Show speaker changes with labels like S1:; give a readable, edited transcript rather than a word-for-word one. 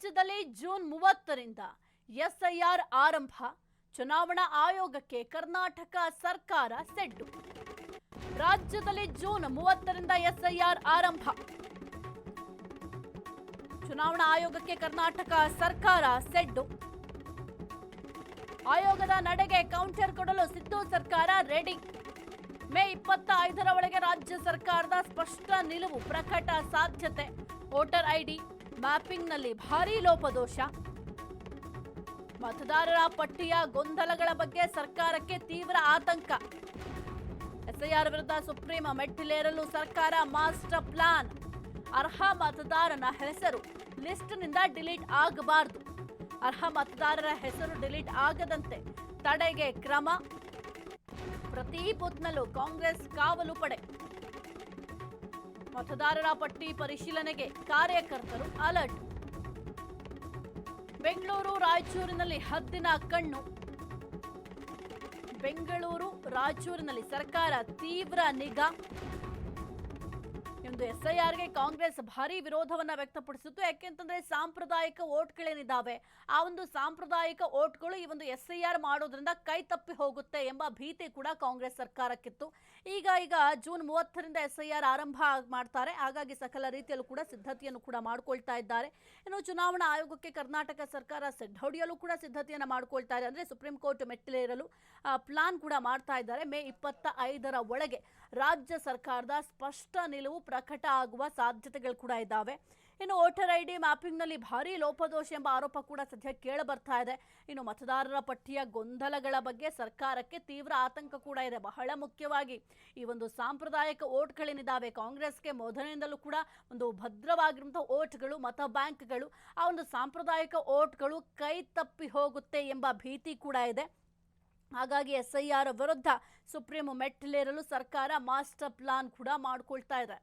S1: ರಾಜ್ಯದಲ್ಲಿ June 30ರಿಂದ SIR ಆರಂಭ. ಚುನಾವಣಾ ಆಯೋಗಕ್ಕೆ ಕರ್ನಾಟಕ ಸರ್ಕಾರ ಸೆಡ್ಡು. ರಾಜ್ಯದಲ್ಲಿ ಜೂನ್ 30ರಿಂದ ಎಸ್ಐಆರ್ ಆರಂಭ. ಚುನಾವಣಾ ಆಯೋಗಕ್ಕೆ ಕರ್ನಾಟಕ ಸರ್ಕಾರ ಸೆಡ್ಡು. ಆಯೋಗದ ನಡೆಗೆ ಕೌಂಟರ್ ಕೊಡಲು ಸಿದ್ದು ಸರ್ಕಾರ ರೆಡಿ. ಮೇ 25ರ ಒಳಗೆ ರಾಜ್ಯ ಸರ್ಕಾರದ ಸ್ಪಷ್ಟ ನಿಲುವು ಪ್ರಕಟ ಸಾಧ್ಯತೆ. ವೋಟರ್ ಐಡಿ ಮ್ಯಾಪಿಂಗ್ನಲ್ಲಿ ಭಾರೀ ಲೋಪದೋಷ. ಮತದಾರರ ಪಟ್ಟಿಯ ಗೊಂದಲಗಳ ಬಗ್ಗೆ ಸರ್ಕಾರಕ್ಕೆ ತೀವ್ರ ಆತಂಕ. ಎಸ್ಐಆರ್ ವಿರುದ್ಧ ಸುಪ್ರೀಂ ಮೆಟ್ಟಿಲೇರಲು ಸರ್ಕಾರ ಮಾಸ್ಟರ್ ಪ್ಲಾನ್. ಅರ್ಹ ಮತದಾರನ ಹೆಸರು ಲಿಸ್ಟ್ನಿಂದ ಡಿಲೀಟ್ ಆಗಬಾರದು. ಅರ್ಹ ಮತದಾರರ ಹೆಸರು ಡಿಲೀಟ್ ಆಗದಂತೆ ತಡೆಗೆ ಕ್ರಮ. ಪ್ರತಿ ಬೂತ್ನಲ್ಲೂ ಕಾಂಗ್ರೆಸ್ ಕಾವಲು ಪಡೆ. ಮತದಾರರ ಪಟ್ಟಿ ಪರಿಶೀಲನೆಗೆ ಕಾರ್ಯಕರ್ತರು ಅಲರ್ಟ್. ಬೆಂಗಳೂರು ರಾಯಚೂರಿನಲ್ಲಿ ಹದ್ದಿನ ಕಣ್ಣು. ಬೆಂಗಳೂರು ರಾಯಚೂರಿನಲ್ಲಿ ಸರ್ಕಾರ ತೀವ್ರ ನಿಗಾ. ಒಂದು ಎಸ್ಐಆರ್ಗೆ ಕಾಂಗ್ರೆಸ್ ಭಾರಿ ವಿರೋಧವನ್ನ ವ್ಯಕ್ತಪಡಿಸಿತ್ತು. ಯಾಕೆಂತಂದ್ರೆ ಸಾಂಪ್ರದಾಯಿಕ ವೋಟ್ಗಳೇನಿದ್ದಾವೆ ಆ ಒಂದು ಸಾಂಪ್ರದಾಯಿಕ ವೋಟ್ಗಳು ಈ ಒಂದು ಎಸ್ಐಆರ್ ಮಾಡೋದ್ರಿಂದ ಕೈ ತಪ್ಪಿ ಹೋಗುತ್ತೆ ಎಂಬ ಭೀತಿ ಕೂಡ ಕಾಂಗ್ರೆಸ್ ಸರ್ಕಾರಕ್ಕಿತ್ತು. ಈಗ ಜೂನ್ 30ರಿಂದ ಎಸ್ಐಆರ್ ಆರಂಭ ಮಾಡ್ತಾರೆ. ಹಾಗಾಗಿ ಸಕಲ ರೀತಿಯಲ್ಲೂ ಕೂಡ ಸಿದ್ಧತೆಯನ್ನು ಕೂಡ ಮಾಡ್ಕೊಳ್ತಾ ಇದ್ದಾರೆ. ಇನ್ನು ಚುನಾವಣಾ ಆಯೋಗಕ್ಕೆ ಕರ್ನಾಟಕ ಸರ್ಕಾರ ಸೆಡ್ ಹೊಡೆಯಲು ಕೂಡ ಸಿದ್ಧತೆಯನ್ನ ಮಾಡ್ಕೊಳ್ತಾ ಇದೆ. ಅಂದ್ರೆ ಸುಪ್ರೀಂ ಕೋರ್ಟ್ ಮೆಟ್ಟಿಲೇರಲು ಪ್ಲಾನ್ ಕೂಡ ಮಾಡ್ತಾ ಇದ್ದಾರೆ. ಮೇ 25ರ ಒಳಗೆ ರಾಜ್ಯ ಸರ್ಕಾರದ ಸ್ಪಷ್ಟ ನಿಲುವು ಪ್ರಕಟ ಆಗುವ ಸಾಧ್ಯತೆಗಳು ಕೂಡ ಇದ್ದಾವೆ. ಇನ್ನು ವೋಟರ್ ಐಡಿ ಮ್ಯಾಪಿಂಗ್ನಲ್ಲಿ ಭಾರೀ ಲೋಪದೋಷ ಎಂಬ ಆರೋಪ ಕೂಡ ಸದ್ಯ ಕೇಳ ಬರ್ತಾ ಇದೆ. ಇನ್ನು ಮತದಾರರ ಪಟ್ಟಿಯ ಗೊಂದಲಗಳ ಬಗ್ಗೆ ಸರ್ಕಾರಕ್ಕೆ ತೀವ್ರ ಆತಂಕ ಕೂಡ ಇದೆ. ಬಹಳ ಮುಖ್ಯವಾಗಿ ಈ ಒಂದು ಸಾಂಪ್ರದಾಯಿಕ ವೋಟ್ಗಳೇನಿದ್ದಾವೆ ಕಾಂಗ್ರೆಸ್ಗೆ ಮೊದಲಿನಿಂದಲೂ ಕೂಡ ಒಂದು ಭದ್ರವಾಗಿರುವಂತಹ ವೋಟ್ಗಳು, ಮತ ಬ್ಯಾಂಕ್ಗಳು, ಆ ಒಂದು ಸಾಂಪ್ರದಾಯಿಕ ವೋಟ್ಗಳು ಕೈ ತಪ್ಪಿ ಹೋಗುತ್ತೆ ಎಂಬ ಭೀತಿ ಕೂಡ ಇದೆ. ಹಾಗಾಗಿ ಎಸ್ಐಆರ್ ವಿರುದ್ಧ ಸುಪ್ರೀಂ ಮೆಟ್ಟಿಲೇರಲು ಸರ್ಕಾರ ಮಾಸ್ಟರ್ ಪ್ಲಾನ್ ಕೂಡ ಮಾಡ್ಕೊಳ್ತಾ ಇದೆ.